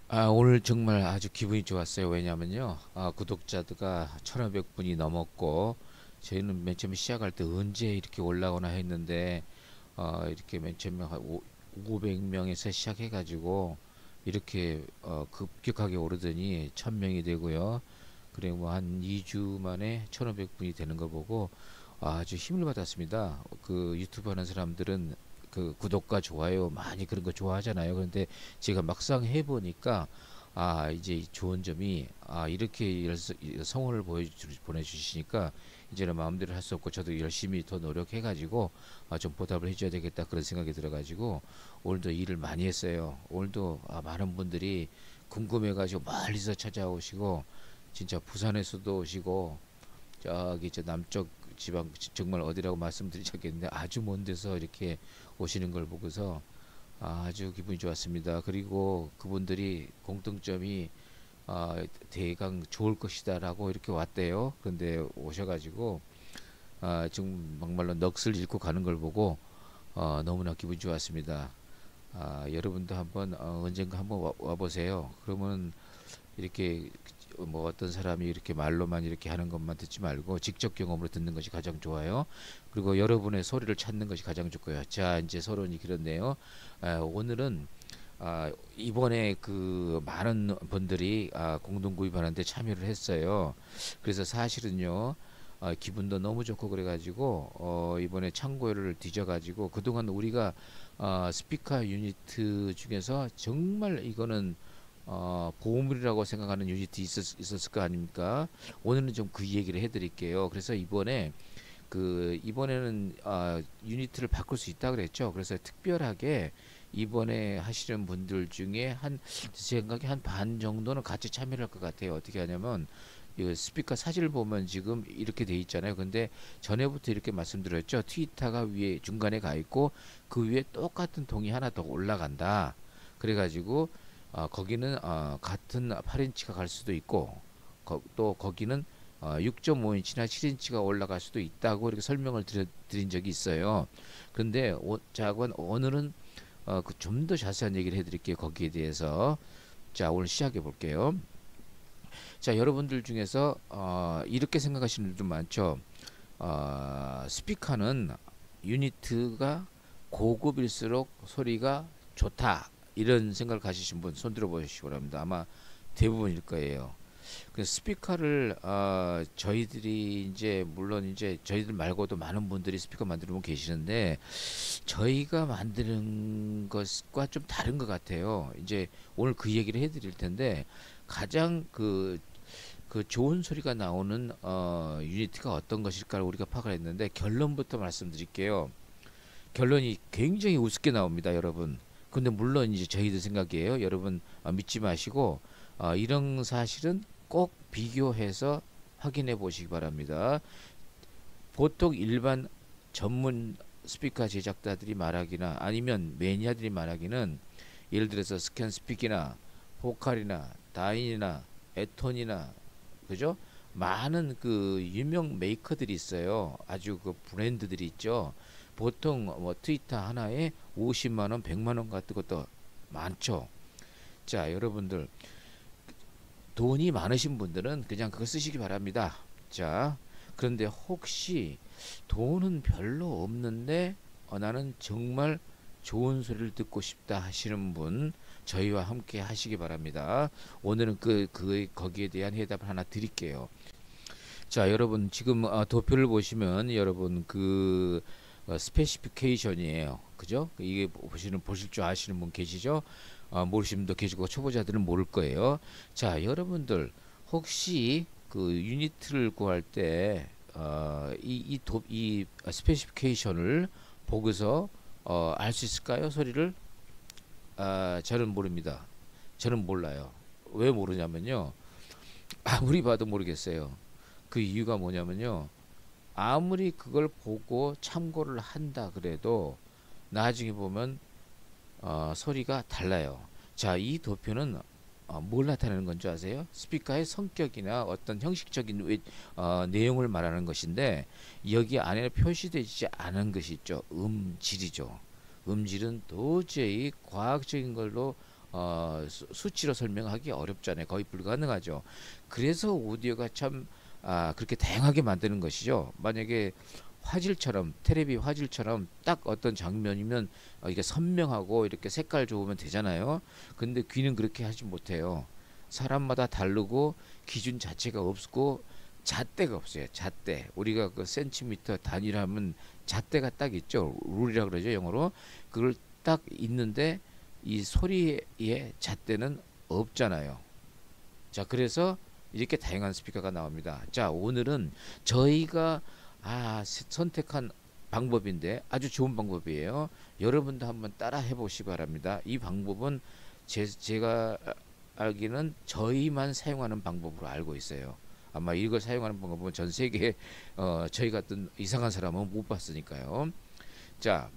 오늘 정말 아주 기분이 좋았어요. 왜냐면요. 구독자가 1,500분이 넘었고, 저희는 맨 처음에 시작할 때 언제 이렇게 올라오나 했는데, 이렇게 맨 처음에 한 500명에서 시작해가지고, 이렇게, 급격하게 오르더니 1,000명이 되고요. 그리고 뭐 한 2주 만에 1,500분이 되는 거 보고, 아주 힘을 받았습니다. 그 유튜브 하는 사람들은 그 구독과 좋아요 많이 그런 거 좋아하잖아요. 그런데 제가 막상 해보니까 이제 좋은 점이 이렇게 성원을 보내주시니까 이제는 마음대로 할 수 없고 저도 열심히 더 노력해가지고 좀 보답을 해줘야 되겠다 그런 생각이 들어가지고 오늘도 일을 많이 했어요. 오늘도 많은 분들이 궁금해가지고 멀리서 찾아오시고 진짜 부산에서도 오시고 저기 저 남쪽 지방 정말 어디라고 말씀드리자겠는데 아주 먼 데서 이렇게 오시는 걸 보고서 아주 기분이 좋았습니다. 그리고 그분들이 공통점이 대강 좋을 것이다라고 이렇게 왔대요. 근데 오셔가지고 지금 막말로 넋을 잃고 가는 걸 보고 너무나 기분이 좋았습니다. 여러분도 한번 언젠가 한번 와보세요. 그러면 이렇게 뭐 어떤 사람이 이렇게 말로만 이렇게 하는 것만 듣지 말고 직접 경험으로 듣는 것이 가장 좋아요. 그리고 여러분의 소리를 찾는 것이 가장 좋고요. 자, 이제 서론이 길었네요. 오늘은 이번에 그 많은 분들이 공동 구입하는데 참여를 했어요. 그래서 사실은요. 기분도 너무 좋고 그래가지고 이번에 창고를 뒤져가지고 그동안 우리가 스피커 유니트 중에서 정말 이거는 보물이라고 생각하는 유닛이 있었을 거 아닙니까? 오늘은 좀 그 얘기를 해드릴게요. 그래서 이번에는 유니트를 바꿀 수 있다 그랬죠. 그래서 특별하게 이번에 하시는 분들 중에 제 생각에 한 반 정도는 같이 참여를 할 것 같아요. 어떻게 하냐면 이 스피커 사진을 보면 지금 이렇게 돼 있잖아요. 근데 전에부터 이렇게 말씀드렸죠. 트위터가 위에 중간에 가 있고 그 위에 똑같은 통이 하나 더 올라간다. 그래가지고 거기는 같은 8인치가 갈 수도 있고 또 거기는 6.5인치나 7인치가 올라갈 수도 있다고 이렇게 설명을 드린 적이 있어요. 그런데 오늘은 좀 더 자세한 얘기를 해드릴게요. 거기에 대해서. 자, 오늘 시작해 볼게요. 자, 여러분들 중에서 이렇게 생각하시는 분들 많죠. 스피커는 유니트가 고급일수록 소리가 좋다. 이런 생각을 가지신 분 손 들어 보시기 바랍니다. 아마 대부분일 거예요. 그 스피커를 저희들이 이제 물론 이제 저희들 말고도 많은 분들이 스피커 만드는 분 계시는데 저희가 만드는 것과 좀 다른 것 같아요. 이제 오늘 그 얘기를 해드릴 텐데 가장 그 좋은 소리가 나오는 유니트가 어떤 것일까를 우리가 파악을 했는데 결론부터 말씀드릴게요. 결론이 굉장히 우습게 나옵니다, 여러분. 근데 물론 이제 저희들 생각이에요. 여러분 믿지 마시고 이런 사실은 꼭 비교해서 확인해 보시기 바랍니다. 보통 일반 전문 스피커 제작자들이 말하기나 아니면 매니아들이 말하기는 예를 들어서 스캔 스피키나 포칼이나 다인이나 에톤이나 그죠? 많은 그 유명 메이커들이 있어요. 아주 그 브랜드들이 있죠. 보통 뭐 트위터 하나에 50만 원, 100만 원 같은 것도 많죠. 자, 여러분들 돈이 많으신 분들은 그냥 그거 쓰시기 바랍니다. 자, 그런데 혹시 돈은 별로 없는데 나는 정말 좋은 소리를 듣고 싶다 하시는 분 저희와 함께 하시기 바랍니다. 오늘은 거기에 대한 해답을 하나 드릴게요. 자, 여러분 지금 도표를 보시면 여러분 스페시피케이션이에요. 그죠? 이게 보실 줄 아시는 분 계시죠? 모르시는 분도 계시고 초보자들은 모를 거예요. 자, 여러분들 혹시 그 유니트를 구할 때 이 스페시피케이션을 보고서 알 수 있을까요? 소리를? 저는 모릅니다. 저는 몰라요. 왜 모르냐면요. 아무리 봐도 모르겠어요. 그 이유가 뭐냐면요. 아무리 그걸 보고 참고를 한다 그래도 나중에 보면 소리가 달라요. 자, 이 도표는 뭘 나타내는 건지 아세요? 스피커의 성격이나 어떤 형식적인 내용을 말하는 것인데 여기 안에 표시되지 않은 것이 있죠. 음질이죠. 음질은 도저히 과학적인 걸로 수치로 설명하기 어렵잖아요. 거의 불가능하죠. 그래서 오디오가 참 그렇게 다양하게 만드는 것이죠. 만약에 화질처럼 테레비 화질처럼 딱 어떤 장면이면 이게 선명하고 이렇게 색깔 좋으면 되잖아요. 근데 귀는 그렇게 하지 못해요. 사람마다 다르고 기준 자체가 없고 잣대가 없어요. 잣대. 우리가 그 센티미터 단위로 하면 잣대가 딱 있죠. 룰이라 그러죠, 영어로. 그걸 딱 있는데 이 소리의 잣대는 없잖아요. 자, 그래서 이렇게 다양한 스피커가 나옵니다. 자, 오늘은 저희가 선택한 방법인데 아주 좋은 방법이에요. 여러분도 한번 따라 해보시기 바랍니다. 이 방법은 제가 알기는 저희만 사용하는 방법으로 알고 있어요. 아마 이걸 사용하는 방법은 전 세계에 저희 같은 이상한 사람은 못 봤으니까요. 자,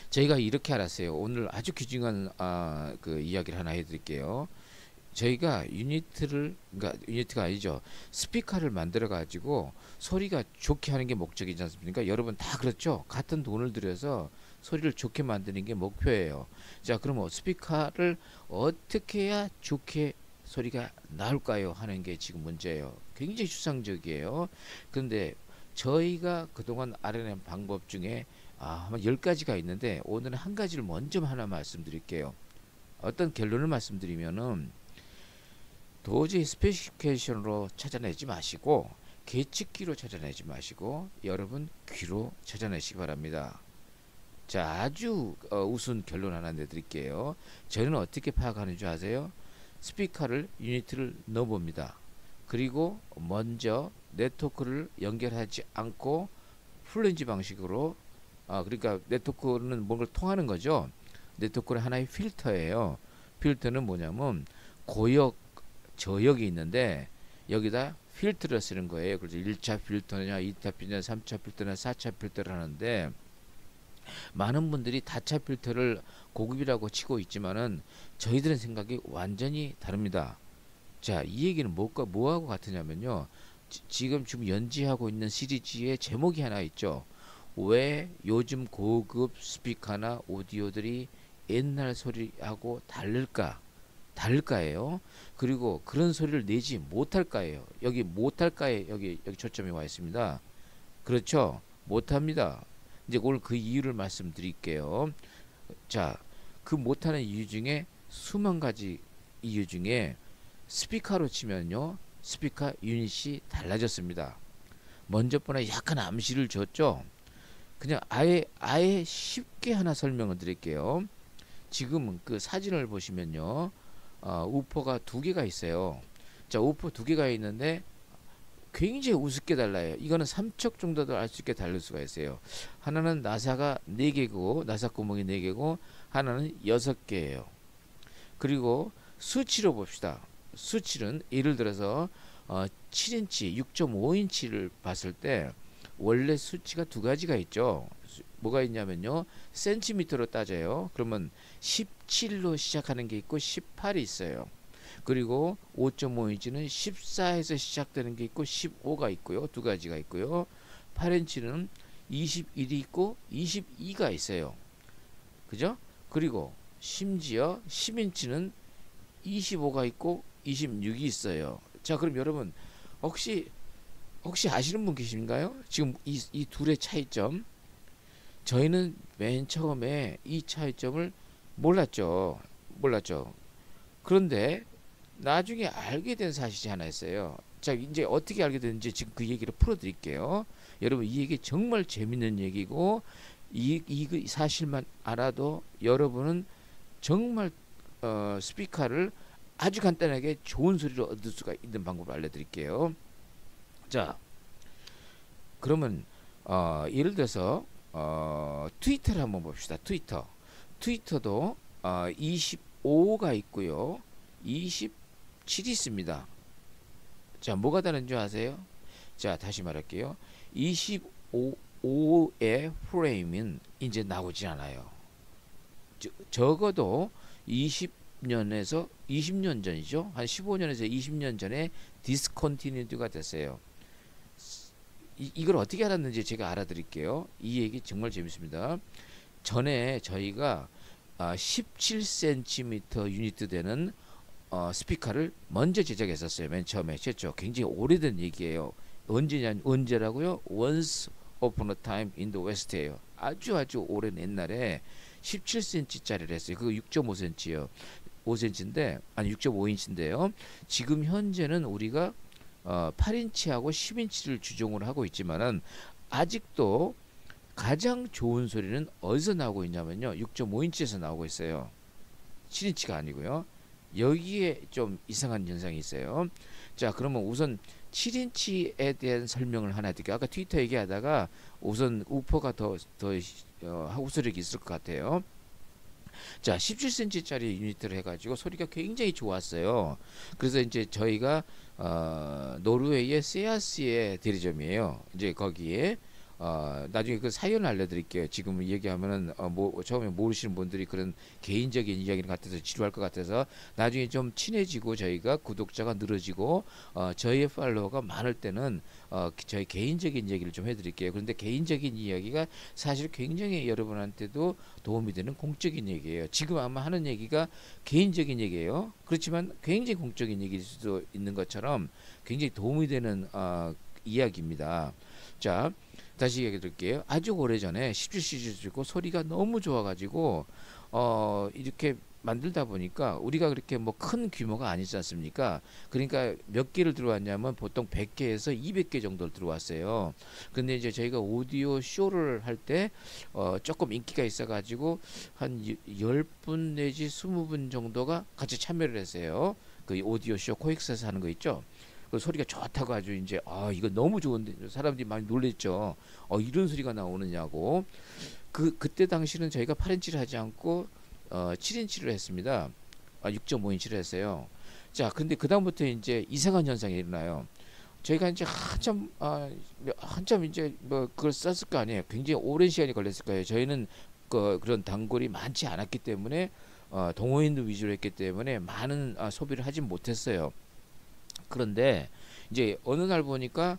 저희가 이렇게 알았어요. 오늘 아주 귀중한 그 이야기를 하나 해드릴게요. 저희가 그러니까 유니트가 아니죠. 스피커를 만들어 가지고 소리가 좋게 하는 게 목적이지 않습니까? 여러분 다 그렇죠? 같은 돈을 들여서 소리를 좋게 만드는 게 목표예요. 자, 그러면 스피커를 어떻게 해야 좋게 소리가 나올까요? 하는 게 지금 문제예요. 굉장히 추상적이에요. 그런데 저희가 그동안 알아낸 방법 중에 아마 10가지가 있는데 오늘은 한 가지를 먼저 하나 말씀드릴게요. 어떤 결론을 말씀드리면은 도저히 스페시피케이션으로 찾아내지 마시고 계측기로 찾아내지 마시고 여러분 귀로 찾아내시기 바랍니다. 자, 아주 우스운 결론 하나 내드릴게요. 저는 어떻게 파악하는 줄 아세요? 스피커를 유니트를 넣어봅니다. 그리고 먼저 네트워크를 연결하지 않고 플랜지 방식으로 그러니까 네트워크는 뭔가를 통하는 거죠. 네트워크는 하나의 필터예요. 필터는 뭐냐면 고역 저역이 있는데 여기다 필터를 쓰는 거예요. 그래서 1차 필터냐 2차 필터냐 3차 필터냐 4차 필터를 하는데 많은 분들이 다차 필터를 고급이라고 치고 있지만은 저희들의 생각이 완전히 다릅니다. 자, 이 얘기는 뭐하고 같으냐면요. 지금 연지하고 있는 시리즈의 제목이 하나 있죠. 왜 요즘 고급 스피커나 오디오들이 옛날 소리하고 다를까예요. 그리고 그런 소리를 내지 못할까예요. 여기 못할까에 여기 초점이 와 있습니다. 그렇죠? 못합니다. 이제 오늘 그 이유를 말씀드릴게요. 자, 그 못하는 이유 중에 수만 가지 이유 중에 스피커로 치면요. 스피커 유닛이 달라졌습니다. 먼저 번에 약간 암시를 줬죠. 그냥 아예 쉽게 하나 설명을 드릴게요. 지금 그 사진을 보시면요. 우퍼가 두 개가 있어요. 자, 우퍼 두 개가 있는데 굉장히 우습게 달라요. 이거는 3척 정도도 알 수 있게 다를 수가 있어요. 하나는 나사가 4개고 나사 구멍이 4개고 하나는 6개예요. 그리고 수치로 봅시다. 수치는 예를 들어서 7인치, 6.5인치를 봤을 때 원래 수치가 두 가지가 있죠. 뭐가 있냐면요. 센티미터로 따져요. 그러면 17로 시작하는 게 있고 18이 있어요. 그리고 5.5인치는 14에서 시작되는 게 있고 15가 있고요. 두 가지가 있고요. 8인치는 21이 있고 22가 있어요. 그죠? 그리고 심지어 10인치는 25가 있고 26이 있어요. 자, 그럼 여러분 혹시 아시는 분 계신가요? 지금 이 둘의 차이점. 저희는 맨 처음에 이 차이점을 몰랐죠. 그런데 나중에 알게 된 사실이 하나 있어요. 자, 이제 어떻게 알게 됐는지 지금 그 얘기를 풀어드릴게요. 여러분, 이 얘기 정말 재밌는 얘기고 이 사실만 알아도 여러분은 정말 스피커를 아주 간단하게 좋은 소리로 얻을 수가 있는 방법을 알려드릴게요. 자, 그러면 예를 들어서 트위터를 한번 봅시다. 트위터도 25가 있고요. 27이 있습니다. 자, 뭐가 다른 줄 아세요? 자, 다시 말할게요. 25의 프레임은 이제 나오지 않아요. 적어도 20년에서 20년 전이죠. 한 15년에서 20년 전에 디스컨티뉴티가 됐어요. 이걸 어떻게 알았는지 제가 알아드릴게요. 이 얘기 정말 재밌습니다. 전에 저희가 17cm 유닛 되는 스피커를 먼저 제작했었어요. 맨 처음에 최초. 굉장히 오래된 얘기예요. 언제라고요? Once upon a time in the West예요. 아주 오랜 옛날에 17cm짜리를 했어요. 그거 6.5cm요. 5cm인데 아니 6.5인치인데요. 지금 현재는 우리가 8인치하고 10인치를 주종을 하고 있지만은 아직도 가장 좋은 소리는 어디서 나오고 있냐면요. 6.5인치에서 나오고 있어요. 7인치가 아니고요. 여기에 좀 이상한 현상이 있어요. 자, 그러면 우선 7인치에 대한 설명을 하나 드릴게요. 아까 트위터 얘기하다가 우선 우퍼가 더 호소력이 있을 것 같아요. 자, 17cm짜리 유니트를 해가지고 소리가 굉장히 좋았어요. 그래서 이제 저희가 노르웨이의 세아스의 대리점이에요. 이제 거기에 나중에 그 사연을 알려드릴게요. 지금 얘기하면은 처음에 모르시는 분들이 그런 개인적인 이야기를 같아서 지루할 것 같아서 나중에 좀 친해지고 저희가 구독자가 늘어지고 저희의 팔로워가 많을 때는 저희 개인적인 얘기를 좀 해드릴게요. 그런데 개인적인 이야기가 사실 굉장히 여러분한테도 도움이 되는 공적인 얘기예요. 지금 아마 하는 얘기가 개인적인 얘기예요. 그렇지만 굉장히 공적인 얘기일 수도 있는 것처럼 굉장히 도움이 되는 이야기입니다. 자, 다시 얘기해 드릴게요. 아주 오래전에 17시리즈 고 소리가 너무 좋아가지고 이렇게 만들다 보니까 우리가 그렇게 뭐 큰 규모가 아니지 않습니까? 그러니까 몇 개를 들어왔냐면 보통 100개에서 200개 정도 들어왔어요. 근데 이제 저희가 오디오 쇼를 할 때 조금 인기가 있어가지고 한 10분 내지 20분 정도가 같이 참여를 했어요. 그 오디오 쇼 코엑스에서 하는 거 있죠? 그 소리가 좋다고 아주 이제 이거 너무 좋은데 사람들이 많이 놀랬죠. 이런 소리가 나오느냐고. 그때 당시는 저희가 8인치를 하지 않고 7인치를 했습니다. 6.5인치를 했어요. 자, 근데 그 다음부터 이제 이상한 현상이 일어나요. 저희가 이제 한참 이제 뭐 그걸 썼을 거 아니에요. 굉장히 오랜 시간이 걸렸을 거예요. 저희는 그런 단골이 많지 않았기 때문에 동호인들 위주로 했기 때문에 많은 소비를 하진 못했어요. 그런데 이제 어느 날 보니까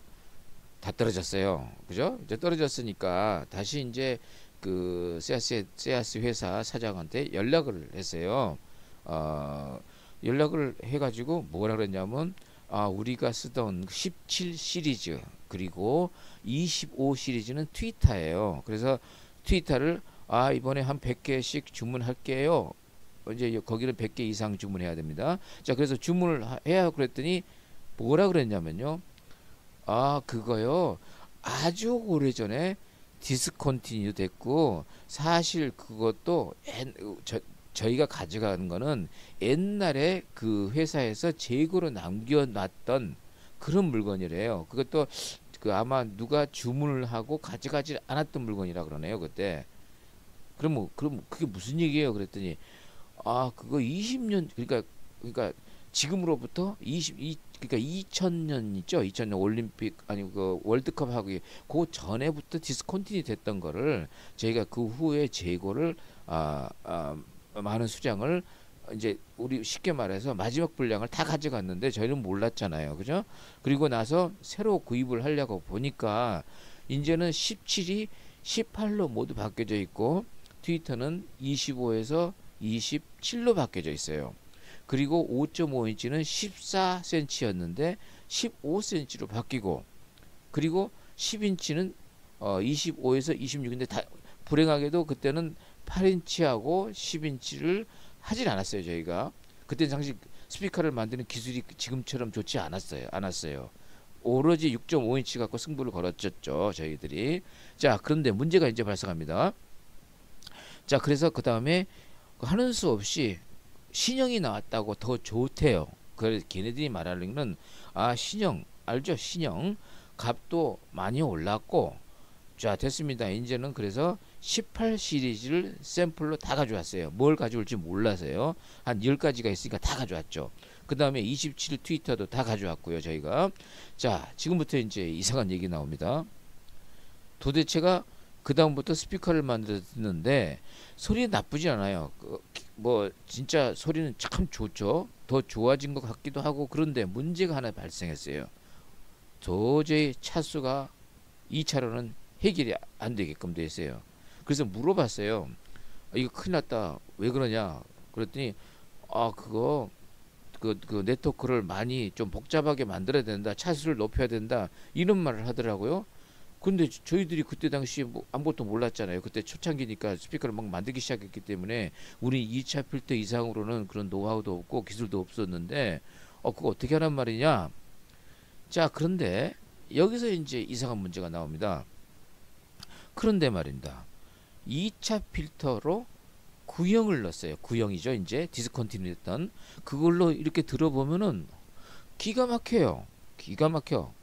다 떨어졌어요. 그죠? 이제 떨어졌으니까 다시 이제 그 세아스 회사 사장한테 연락을 했어요. 연락을 해가지고 뭐라 그랬냐면 우리가 쓰던 17 시리즈 그리고 25 시리즈는 트위터예요. 그래서 트위터를 이번에 한 100개씩 주문할게요. 이제 거기는 100개 이상 주문해야 됩니다. 자, 그래서 주문을 해야 그랬더니 뭐라 그랬냐면요. 그거요. 아주 오래전에 디스컨티뉴 됐고 사실 그것도 저희가 가져가는 거는 옛날에 그 회사에서 재고로 남겨놨던 그런 물건이래요. 그것도 아마 누가 주문을 하고 가져가지 않았던 물건이라 그러네요. 그때. 그럼 그게 무슨 얘기예요? 그랬더니 그거 20년 그러니까 지금으로부터 그러니까 2000년 있죠. 2000년 올림픽 아니 그 월드컵 하기 그 전에부터 디스컨티뉴 됐던 거를 저희가 그 후에 재고를 많은 수량을 이제 우리 쉽게 말해서 마지막 분량을 다 가져갔는데 저희는 몰랐잖아요. 그죠? 그리고 나서 새로 구입을 하려고 보니까 이제는 17이 18로 모두 바뀌어져 있고 트위터는 25에서 27로 바뀌어져 있어요. 그리고 5.5인치는 14cm였는데 15cm로 바뀌고 그리고 10인치는 25에서 26인데 다 불행하게도 그때는 8인치하고 10인치를 하진 않았어요. 저희가 그때 당시 스피커를 만드는 기술이 지금처럼 좋지 않았어요. 오로지 6.5인치 갖고 승부를 걸었죠. 저희들이. 자, 그런데 문제가 이제 발생합니다. 자, 그래서 그 다음에 하는 수 없이 신형이 나왔다고 더 좋대요. 그래서 걔네들이 말하는 건 신형 알죠? 신형 값도 많이 올랐고 자 됐습니다. 이제는 그래서 18 시리즈를 샘플로 다 가져왔어요. 뭘 가져올지 몰라서요. 한 10가지가 있으니까 다 가져왔죠. 그 다음에 27 트위터도 다 가져왔고요. 저희가 자 지금부터 이제 이상한 얘기 나옵니다. 도대체가 그 다음부터 스피커를 만들었는데 소리 나쁘지 않아요. 뭐 진짜 소리는 참 좋죠. 더 좋아진 것 같기도 하고 그런데 문제가 하나 발생했어요. 도저히 차수가 2차로는 해결이 안 되게끔 돼 있어요. 그래서 물어봤어요. 이거 큰일 났다. 왜 그러냐? 그랬더니 그거 그 네트워크를 많이 좀 복잡하게 만들어야 된다. 차수를 높여야 된다. 이런 말을 하더라고요. 근데 저희들이 그때 당시에 뭐 아무것도 몰랐잖아요. 그때 초창기니까 스피커를 막 만들기 시작했기 때문에 우리 2차 필터 이상으로는 그런 노하우도 없고 기술도 없었는데 그거 어떻게 하란 말이냐? 자, 그런데 여기서 이제 이상한 문제가 나옵니다. 그런데 말입니다. 2차 필터로 구형을 넣었어요. 구형이죠. 이제 디스컨티뉴 했던 그걸로 이렇게 들어보면은 기가 막혀요. 기가 막혀.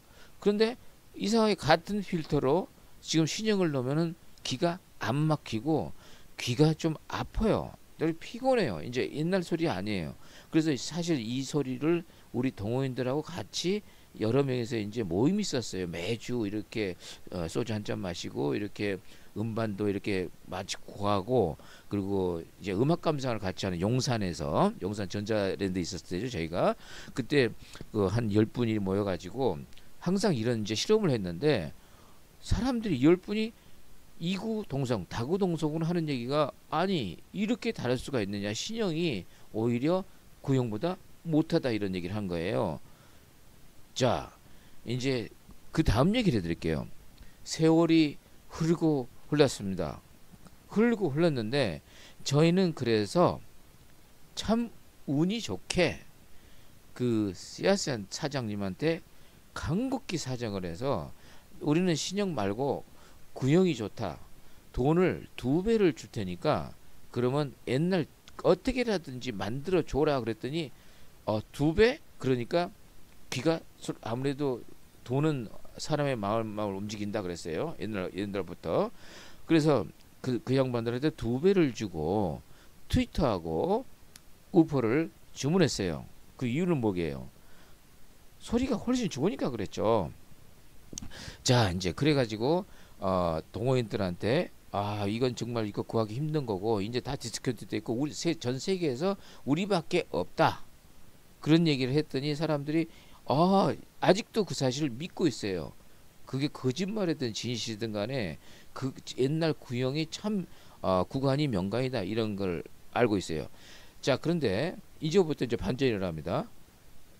그런데 이상하게 같은 필터로 지금 신형을 넣으면은 기가 안 막히고 귀가 좀 아파요. 되게 피곤해요. 이제 옛날 소리 아니에요. 그래서 사실 이 소리를 우리 동호인들하고 같이 여러 명이서 이제 모임이 있었어요. 매주 이렇게 소주 한 잔 마시고 이렇게 음반도 이렇게 마치 구하고 그리고 이제 음악 감상을 같이 하는 용산에서 용산 전자랜드 있었을 때죠. 저희가 그때 그 한 10분이 모여가지고 항상 이런 이제 실험을 했는데 사람들이 10분이 이구 동성, 다구 동성으로 하는 얘기가 아니 이렇게 다를 수가 있느냐. 신형이 오히려 구형보다 못하다 이런 얘기를 한 거예요. 자, 이제 그 다음 얘기를 해드릴게요. 세월이 흐르고 흘렀습니다. 흐르고 흘렀는데 저희는 그래서 참 운이 좋게 그 씨앗산 사장님한테 간곡히 사정을 해서 우리는 신형 말고 구형이 좋다. 돈을 2배를 줄 테니까 그러면 옛날 어떻게라든지 만들어 줘라 그랬더니 2배? 그러니까 귀가 아무래도 돈은 사람의 마음을 움직인다 그랬어요. 옛날부터. 그래서 그 양반들한테 2배를 주고 트위터하고 우퍼를 주문했어요. 그 이유는 뭐게요? 소리가 훨씬 좋으니까 그랬죠. 자, 이제 그래가지고 동호인들한테 이건 정말 이거 구하기 힘든 거고 이제 다 디스카운트 돼 있고 우리 전 세계에서 우리밖에 없다. 그런 얘기를 했더니 사람들이 아직도 그 사실을 믿고 있어요. 그게 거짓말이든 진실이든 간에 그 옛날 구형이 참 구간이 명간이다 이런 걸 알고 있어요. 자, 그런데 이제부터 이제 반전이 일어납니다.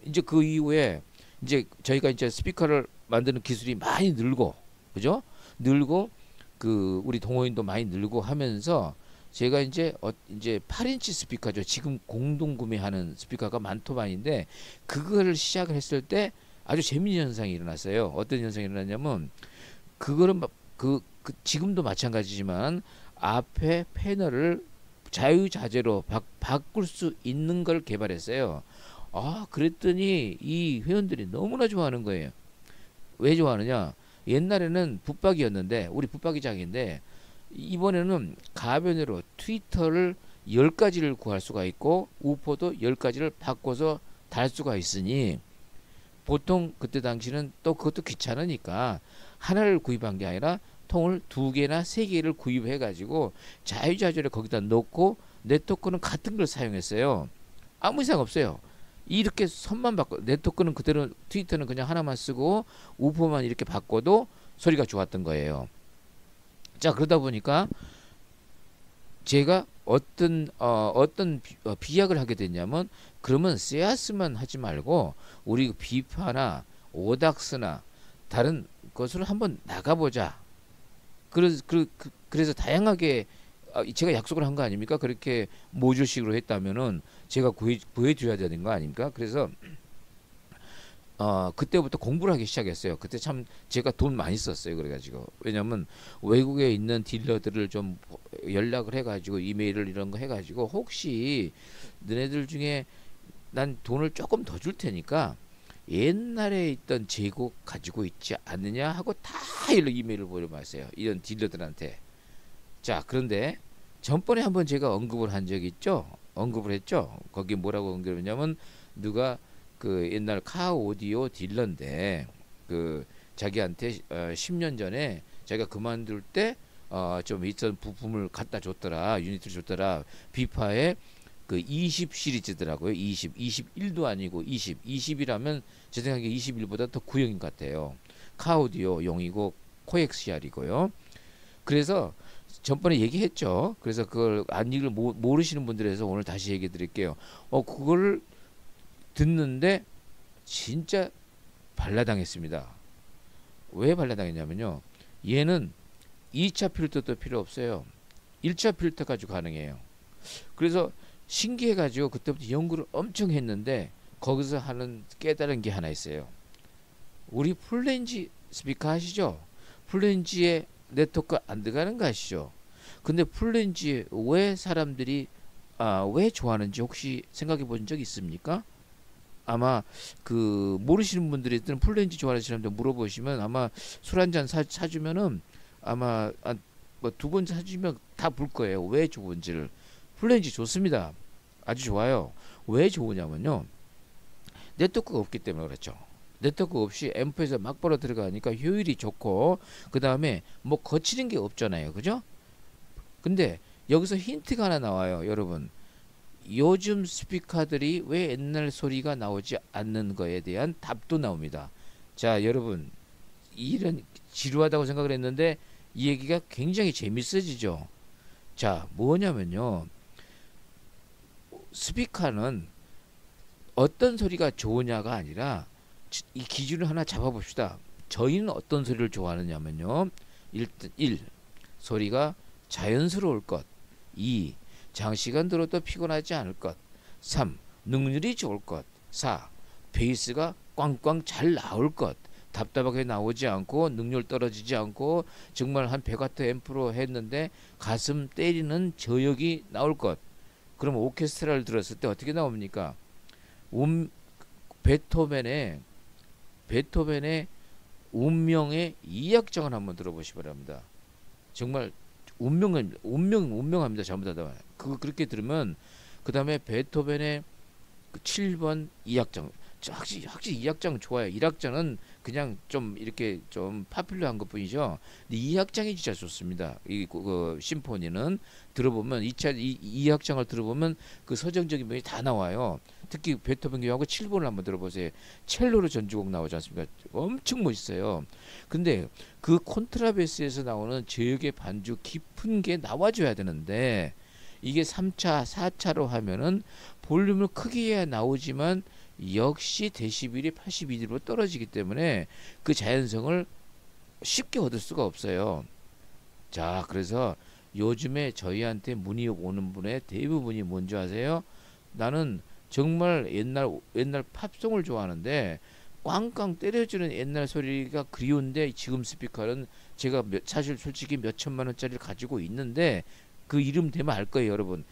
이제 그 이후에 이제 저희가 이제 스피커를 만드는 기술이 많이 늘고 그죠? 늘고 그 우리 동호인도 많이 늘고 하면서 제가 이제 8인치 스피커죠. 지금 공동 구매하는 스피커가 만토반인데 그거를 시작을 했을 때 아주 재미있는 현상이 일어났어요. 어떤 현상이 일어났냐면 그거는 지금도 마찬가지지만 앞에 패널을 자유자재로 바꿀 수 있는 걸 개발했어요. 그랬더니 이 회원들이 너무나 좋아하는 거예요. 왜 좋아하느냐? 옛날에는 붙박이였는데 우리 붙박이장인데 이번에는 가변으로 트위터를 10가지를 구할 수가 있고 우포도 10가지를 바꿔서 달 수가 있으니 보통 그때 당시는 또 그것도 귀찮으니까 하나를 구입한 게 아니라 통을 2개나 3개를 구입해 가지고 자유자재를 거기다 넣고 네트워크는 같은 걸 사용했어요. 아무 이상 없어요. 이렇게 선만 바꿔 네트워크는 그대로 트위터는 그냥 하나만 쓰고 우포만 이렇게 바꿔도 소리가 좋았던 거예요. 자, 그러다 보니까 제가 어떤 비약을 하게 됐냐면 그러면 세아스만 하지 말고 우리 비파나 오닥스나 다른 것을 한번 나가보자. 그래서 다양하게 제가 약속을 한 거 아닙니까? 그렇게 모듈식으로 했다면은 제가 구해줘야 되는 거 아닙니까? 그래서 그때부터 공부를 하기 시작했어요. 그때 참 제가 돈 많이 썼어요. 그래가지고 왜냐면 외국에 있는 딜러들을 좀 연락을 해가지고 이메일을 이런 거 해가지고 혹시 너네들 중에 난 돈을 조금 더 줄 테니까 옛날에 있던 재고 가지고 있지 않느냐 하고 다 이메일을 보내봤어요. 이런 딜러들한테. 자, 그런데 전번에 한번 제가 언급을 한 적이 있죠. 언급을 했죠. 거기 뭐라고 언급했냐면 누가 그 옛날 카 오디오 딜러인데 그 자기한테 10년 전에 자기가 그만둘 때 좀 있던 부품을 갖다 줬더라. 유니트를 줬더라. 비파의 그 20 시리즈더라고요. 21도 아니고 20이라면 제 생각에 21보다 더 구형인 것 같아요. 카 오디오 용이고 코엑시알이고요. 그래서 전번에 얘기했죠. 그래서 그걸 안익을 모르시는 분들에서 오늘 다시 얘기 드릴게요. 그걸 듣는데 진짜 발라당했습니다. 왜 발라당했냐면요. 얘는 2차 필터도 필요 없어요. 1차 필터 가지고 가능해요. 그래서 신기해가지고 그때부터 연구를 엄청 했는데 거기서 하는 깨달은 게 하나 있어요. 우리 플랜지 스피커 아시죠? 플랜지에 네트워크 안 들어가는 거 아시죠? 근데 플랜지 왜 사람들이 왜 좋아하는지 혹시 생각해 본 적 있습니까? 아마 그 모르시는 분들이 있든 플랜지 좋아하는 사람들 물어보시면 아마 술 한 잔 사주면은 아마 뭐 두 번 사주면 다 볼 거예요. 왜 좋은지를. 플랜지 좋습니다. 아주 좋아요. 왜 좋으냐면요. 네트워크가 없기 때문에 그렇죠. 네트워크 없이 앰프에서 막바로 들어가니까 효율이 좋고 그 다음에 뭐 거치는 게 없잖아요. 그죠? 근데 여기서 힌트가 하나 나와요. 여러분. 요즘 스피커들이 왜 옛날 소리가 나오지 않는 거에 대한 답도 나옵니다. 자, 여러분. 이런 지루하다고 생각을 했는데 이 얘기가 굉장히 재밌어지죠. 자, 뭐냐면요. 스피커는 어떤 소리가 좋으냐가 아니라 이 기준을 하나 잡아봅시다. 저희는 어떤 소리를 좋아하느냐면요. 1. 소리가 자연스러울 것. 2. 장시간 들어도 피곤하지 않을 것. 3. 능률이 좋을 것. 4. 베이스가 꽝꽝 잘 나올 것. 답답하게 나오지 않고 능률 떨어지지 않고 정말 한 100W 앰프로 했는데 가슴 때리는 저역이 나올 것. 그럼 오케스트라를 들었을 때 어떻게 나옵니까? 베토벤의 운명의 이악장을 한번 들어보시기 바랍니다. 정말 운명합니다. 잘못하다. 그렇게 들으면 그 다음에 베토벤의 그 7번 이악장 확실히 2악장 좋아요. 1악장은 그냥 좀 이렇게 좀 파퓰러한 것뿐이죠. 근데 2악장이 진짜 좋습니다. 그 심포니는 들어보면 2악장을 들어보면 그 서정적인 면이 다 나와요. 특히 베토벤 교하고 7번을 한번 들어보세요. 첼로로 전주곡 나오지 않습니까? 엄청 멋있어요. 근데 그 콘트라베스에서 나오는 저역의 반주 깊은 게 나와줘야 되는데 이게 3차, 4차로 하면은 볼륨을 크게 해야 나오지만 역시 데시벨이 82dB로 떨어지기 때문에 그 자연성을 쉽게 얻을 수가 없어요. 자, 그래서 요즘에 저희한테 문의 오는 분의 대부분이 뭔지 아세요? 나는 정말 옛날 팝송을 좋아하는데 꽝꽝 때려주는 옛날 소리가 그리운데 지금 스피커는 제가 사실 솔직히 몇 천만 원짜리를 가지고 있는데 그 이름 되면 알 거예요, 여러분.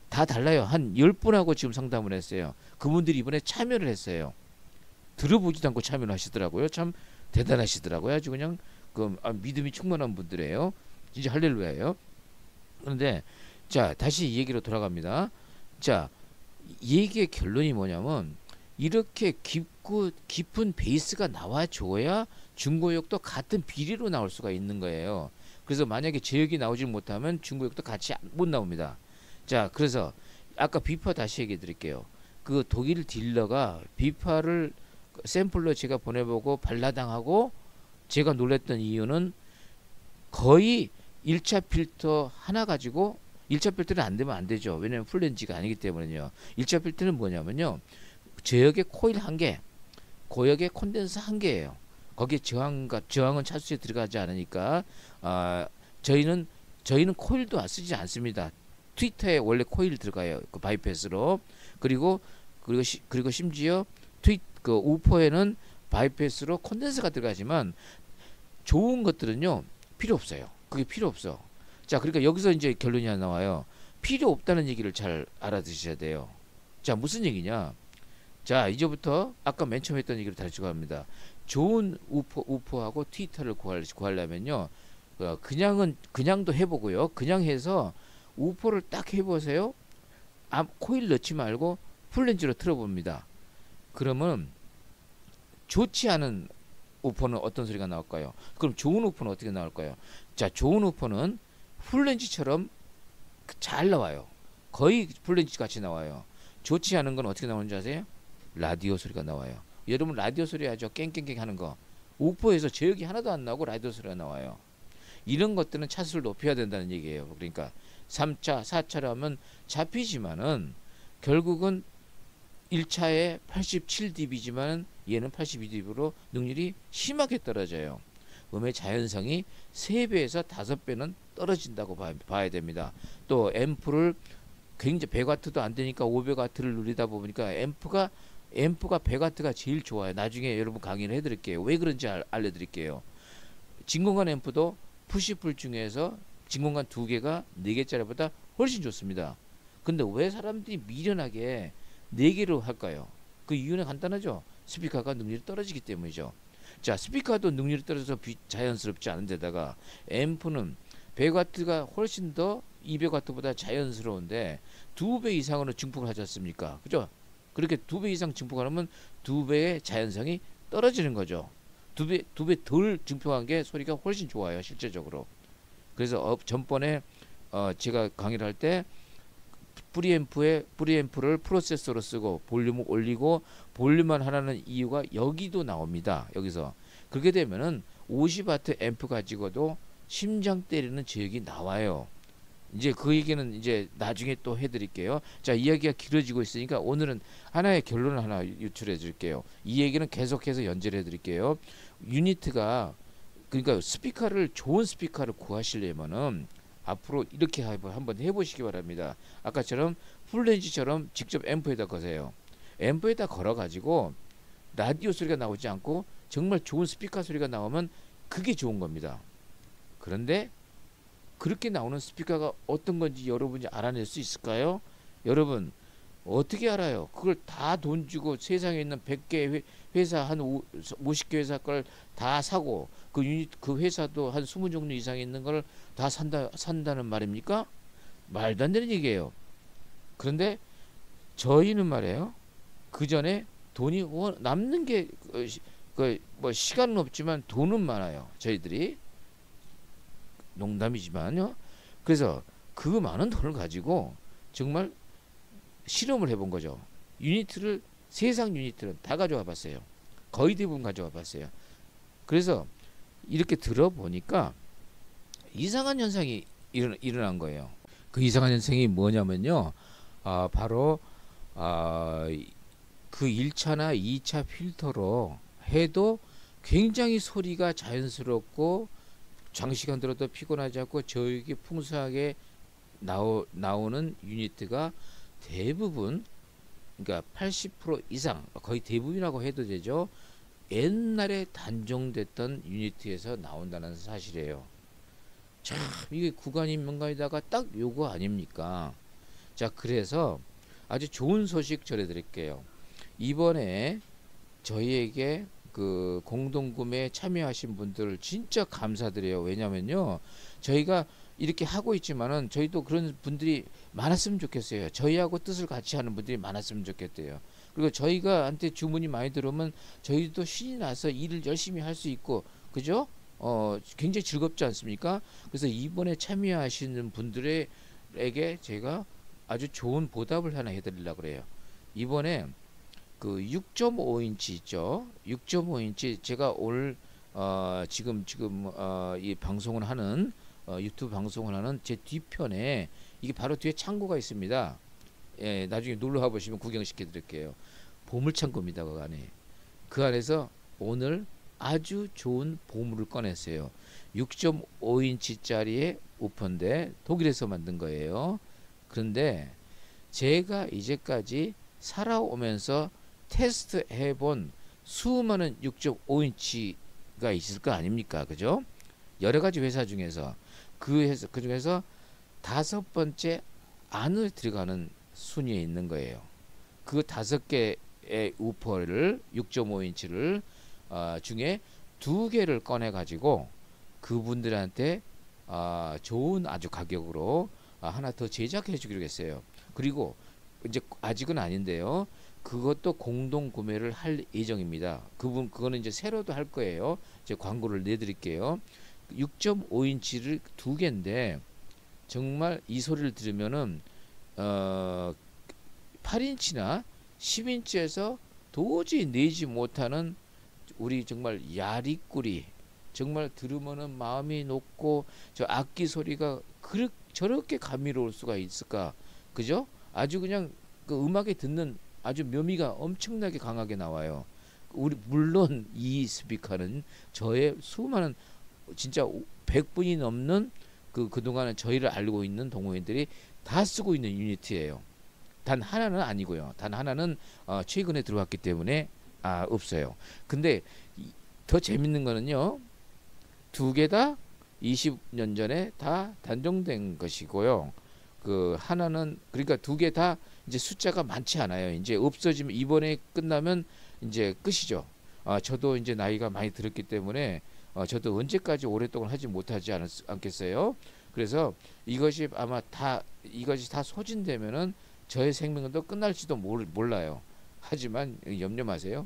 다 달라요. 한 10분하고 지금 상담을 했어요. 그분들이 이번에 참여를 했어요. 들어보지도 않고 참여를 하시더라고요. 참 대단하시더라고요. 아주 그냥 믿음이 충만한 분들이에요. 진짜 할렐루야예요. 그런데 자, 다시 이 얘기로 돌아갑니다. 자, 이 얘기의 결론이 뭐냐면 이렇게 깊은 베이스가 나와줘야 중고역도 같은 비리로 나올 수가 있는 거예요. 그래서 만약에 제역이 나오지 못하면 중고역도 같이 못 나옵니다. 자, 그래서 아까 비파 다시 얘기해 드릴게요. 그 독일 딜러가 비파를 샘플로 제가 보내보고 발라당하고 제가 놀랬던 이유는 거의 1차 필터 하나 가지고 1차 필터는 안 되면 안 되죠. 왜냐면 플랜지가 아니기 때문에요. 1차 필터는 뭐냐면요. 저역의 코일 한 개, 고역의 콘덴서 한 개예요. 거기에 저항은 차수에 들어가지 않으니까 저희는 코일도 쓰지 않습니다. 트위터에 원래 코일 들어가요. 그 바이패스로. 그리고 심지어 그 우퍼에는 바이패스로 콘덴서가 들어가지만 좋은 것들은요 필요 없어요. 그게 필요 없어. 자, 그러니까 여기서 이제 결론이 하나 나와요. 필요 없다는 얘기를 잘 알아두셔야 돼요. 자, 무슨 얘기냐? 자, 이제부터 아까 맨 처음 했던 얘기를 다시 합니다. 좋은 우퍼하고 트위터를 구하려면요, 그냥도 해보고요. 그냥 해서 우퍼를 딱 해보세요. 코일 넣지 말고 플랜지로 틀어봅니다. 그러면 좋지 않은 우퍼는 어떤 소리가 나올까요? 그럼 좋은 우퍼는 어떻게 나올까요? 자, 좋은 우퍼는 플랜지처럼 잘 나와요. 거의 플랜지 같이 나와요. 좋지 않은 건 어떻게 나오는지 아세요? 라디오 소리가 나와요. 여러분 라디오 소리 하죠? 깽깽깽 하는 거. 우퍼에서 제역이 하나도 안 나오고 라디오 소리가 나와요. 이런 것들은 차수를 높여야 된다는 얘기예요. 그러니까 3차, 4차로 하면 잡히지만은 결국은 1차에 87dB지만 얘는 82dB로 능률이 심하게 떨어져요. 음의 자연성이 3배에서 5배는 떨어진다고 봐야 됩니다. 또 앰프를 굉장히 100W도 안 되니까 500W를 누리다 보니까 앰프가 100W가 제일 좋아요. 나중에 여러분 강의를 해드릴게요. 왜 그런지 알려드릴게요. 진공관 앰프도 푸시풀 중에서 진공관 2개가 4개짜리보다 훨씬 좋습니다. 근데 왜 사람들이 미련하게 4개로 할까요? 그 이유는 간단하죠. 스피커가 능률이 떨어지기 때문이죠. 자, 스피커도 능률이 떨어져서 자연스럽지 않은 데다가 앰프는 100W가 훨씬 더 200W보다 자연스러운데 2배 이상으로 증폭을 하지 않습니까? 그죠? 그렇게 2배 이상 증폭하면 2배의 자연성이 떨어지는 거죠. 2배 덜 증폭한 게 소리가 훨씬 좋아요, 실제적으로. 그래서 전번에 제가 강의를 할 때 프리앰프를 프로세서로 쓰고 볼륨을 올리고 볼륨만 하라는 이유가 여기도 나옵니다. 여기서 그렇게 되면은 50W 앰프 가지고도 심장 때리는 저역이 나와요. 이제 그 얘기는 이제 나중에 또 해드릴게요. 자, 이야기가 길어지고 있으니까 오늘은 하나의 결론을 하나 유출해 드릴게요. 이 얘기는 계속해서 연재를 해드릴게요. 유니트가 그러니까 좋은 스피커를 구하시려면은 앞으로 이렇게 한번 해보시기 바랍니다. 아까처럼 풀렌즈처럼 직접 앰프에다 거세요. 앰프에다 걸어가지고 라디오 소리가 나오지 않고 정말 좋은 스피커 소리가 나오면 그게 좋은 겁니다. 그런데 그렇게 나오는 스피커가 어떤 건지 여러분이 알아낼 수 있을까요? 여러분 어떻게 알아요? 그걸 다 돈 주고 세상에 있는 100개 회사 한 50개 회사 걸 다 사고 그 회사도 한 20종류 이상 있는 걸 다 산다는 말입니까? 말도 안 되는 얘기예요. 그런데 저희는 말이에요. 그 전에 돈이 남는 게 뭐 시간은 없지만 돈은 많아요. 저희들이 농담이지만요. 그래서 그 많은 돈을 가지고 정말 실험을 해본 거죠. 세상 유니트를 다 가져와 봤어요. 거의 대부분 가져와 봤어요. 그래서 이렇게 들어보니까 이상한 현상이 일어난 거예요. 그 이상한 현상이 뭐냐면요. 바로 그 1차나 2차 필터로 해도 굉장히 소리가 자연스럽고 장시간 들어도 피곤하지 않고 저역이 풍성하게 나오는 유니트가 대부분 그러니까 80% 이상 거의 대부분이라고 해도 되죠. 옛날에 단종됐던 유니트에서 나온다는 사실이에요. 참 이게 구간이 명간에다가 딱 요거 아닙니까? 자, 그래서 아주 좋은 소식 전해드릴게요. 이번에 저희에게 그 공동구매에 참여하신 분들 진짜 감사드려요. 왜냐면요, 저희가 이렇게 하고 있지만은 저희도 그런 분들이 많았으면 좋겠어요. 저희하고 뜻을 같이 하는 분들이 많았으면 좋겠대요. 그리고 저희가 한테 주문이 많이 들어오면 저희도 신이 나서 일을 열심히 할 수 있고, 그죠? 굉장히 즐겁지 않습니까? 그래서 이번에 참여하시는 분들에게 제가 아주 좋은 보답을 하나 해드리려고 그래요. 이번에 그 6.5인치 있죠. 6.5인치 제가 지금 이 방송을 하는 유튜브 방송을 하는 제 뒤편에 이게 바로 뒤에 창고가 있습니다. 예, 나중에 놀러 와 보시면 구경시켜 드릴게요. 보물 창고입니다. 그 안에서 오늘 아주 좋은 보물을 꺼냈어요. 6.5인치짜리의 우퍼인데 독일에서 만든 거예요. 그런데 제가 이제까지 살아오면서 테스트 해본 수많은 6.5인치가 있을 거 아닙니까? 그죠? 여러 가지 회사 중에서 그 중에서 5번째 안을 들어가는 순위에 있는 거예요. 그 5개의 우퍼를 6.5인치를 중에 2개를 꺼내 가지고 그분들한테 좋은 아주 가격으로 하나 더 제작해 주기로 했어요. 그리고 이제 아직은 아닌데요. 그것도 공동 구매를 할 예정입니다. 그거는 이제 새로도 할 거예요. 이제 광고를 내드릴게요. 6.5인치를 2개인데 정말 이 소리를 들으면은 8인치나 10인치에서 도저히 내지 못하는 우리 정말 야리꾸리 정말 들으면은 마음이 녹고 저 악기 소리가 저렇게 감미로울 수가 있을까? 그죠? 아주 그냥 그 음악에 듣는 아주 묘미가 엄청나게 강하게 나와요. 우리 물론 이 스피커는 저의 수많은 진짜 100분이 넘는 그동안은 저희를 알고 있는 동호인들이 다 쓰고 있는 유니트예요. 단 하나는 아니고요. 단 하나는 최근에 들어왔기 때문에 없어요. 근데 더 재밌는 거는요. 두 개 다 20년 전에 다 단종된 것이고요. 그 하나는 그러니까 두 개 다 이제 숫자가 많지 않아요. 이제 없어지면 이번에 끝나면 이제 끝이죠. 저도 이제 나이가 많이 들었기 때문에 저도 언제까지 오랫동안 하지 못하지 않겠어요. 그래서 이것이 다 소진되면은 저의 생명도 끝날지도 몰라요. 하지만 염려 마세요.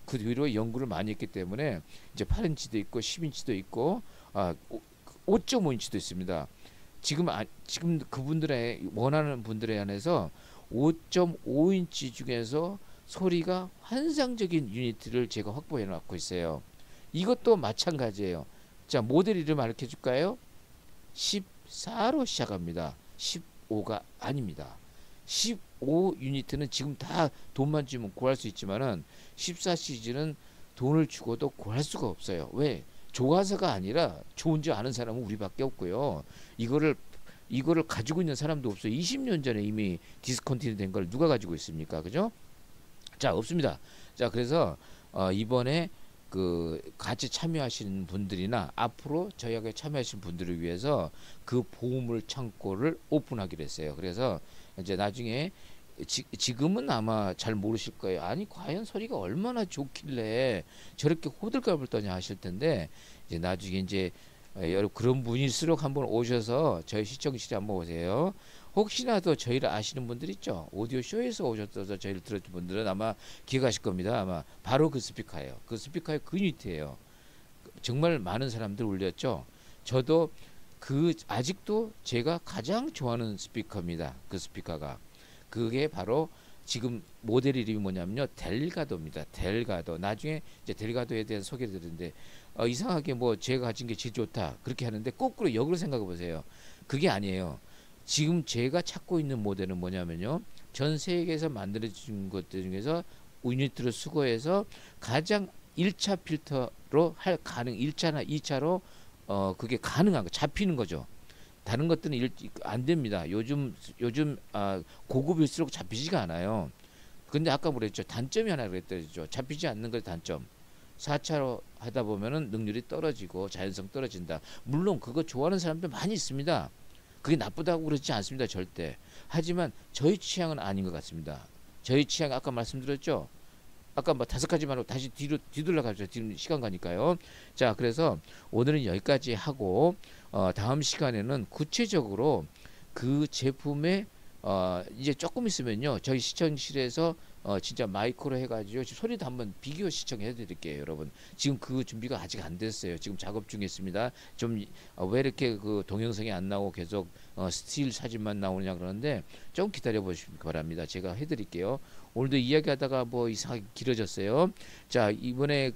그 뒤로 연구를 많이 했기 때문에 이제 8인치도 있고 10인치도 있고 5.5인치도 있습니다. 지금 그분들의 원하는 분들에 한해서 5.5인치 중에서 소리가 환상적인 유니트를 제가 확보해 놓고 있어요. 이것도 마찬가지예요. 자, 모델 이름 알려 줄까요? 14로 시작합니다. 15가 아닙니다. 15 유니트는 지금 다 돈만 주면 구할 수 있지만은 14 시즌은 돈을 주고도 구할 수가 없어요. 왜? 좋아서가 아니라 좋은 줄 아는 사람은 우리밖에 없고요. 이거를 가지고 있는 사람도 없어요. 20년 전에 이미 디스컨티뉴 된 걸 누가 가지고 있습니까? 그죠? 자, 없습니다. 자, 그래서 이번에 그 같이 참여하시는 분들이나 앞으로 저희하고 참여하시는 분들을 위해서 그 보물 창고를 오픈하기로 했어요. 그래서 이제 나중에 지금은 아마 잘 모르실 거예요. 아니 과연 소리가 얼마나 좋길래 저렇게 호들갑을 떠냐 하실 텐데 이제 나중에 이제 여러분 그런 분일수록 한번 오셔서 저희 시청실에 한번 오세요. 혹시나 더 저희를 아시는 분들 있죠. 오디오 쇼에서 오셔서 저희를 들었던 분들은 아마 기억하실 겁니다. 아마 바로 그 스피커예요. 그 스피커의 그 유니트예요. 정말 많은 사람들 울렸죠. 저도 아직도 제가 가장 좋아하는 스피커입니다. 그 스피커가. 그게 바로 지금 모델 이름이 뭐냐면요. 델가도입니다. 델가도. 나중에 이제 델가도에 대한 소개를 드리는데 이상하게 뭐 제가 가진 게 제일 좋다. 그렇게 하는데 거꾸로 역으로 생각해 보세요. 그게 아니에요. 지금 제가 찾고 있는 모델은 뭐냐면요. 전 세계에서 만들어진 것들 중에서 유니트를 수거해서 가장 1차 필터로 할 가능 1차나 2차로 그게 가능한 거 잡히는 거죠. 다른 것들은 안 됩니다. 요즘 고급일수록 잡히지가 않아요. 근데 아까 뭐랬죠? 단점이 하나 그랬죠. 잡히지 않는 것 단점. 4차로 하다 보면은 능률이 떨어지고 자연성 떨어진다. 물론 그거 좋아하는 사람들 많이 있습니다. 그게 나쁘다고 그러지 않습니다. 절대. 하지만 저희 취향은 아닌 것 같습니다. 저희 취향 아까 말씀드렸죠. 아까 뭐 5가지만 하고 다시 뒤돌아가죠. 지금 시간 가니까요. 자, 그래서 오늘은 여기까지 하고 다음 시간에는 구체적으로 그 제품의 이제 조금 있으면요. 저희 시청실에서 진짜 마이크로 해가지고 소리도 한번 비교 시청해 드릴게요, 여러분. 지금 그 준비가 아직 안 됐어요. 지금 작업 중에 있습니다. 좀 왜 이렇게 그 동영상이 안 나오고 계속 스틸 사진만 나오냐 그러는데 좀 기다려 보시기 바랍니다. 제가 해드릴게요. 오늘도 이야기하다가 뭐 이상하게 길어졌어요. 자, 이번에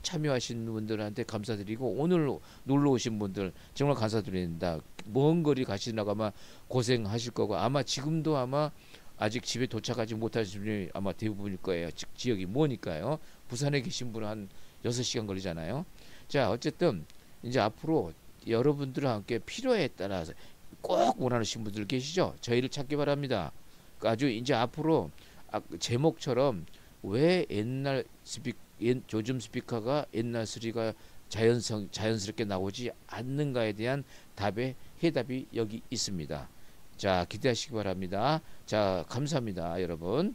참여하신 분들한테 감사드리고 오늘 놀러 오신 분들 정말 감사드립니다. 먼 거리 가시느라고 아마 고생하실 거고 아마 지금도 아마 아직 집에 도착하지 못하신 분이 아마 대부분일 거예요. 즉 지역이 뭐니까요. 부산에 계신 분은 한 6시간 걸리잖아요. 자, 어쨌든 이제 앞으로 여러분들과 함께 필요에 따라서 꼭 원하시는 분들 계시죠? 저희를 찾기 바랍니다. 아주 이제 앞으로 제목처럼 왜 요즘 스피커가 옛날 소리가 자연스럽게 나오지 않는가에 대한 해답이 여기 있습니다. 자, 기대하시기 바랍니다. 자, 감사합니다, 여러분.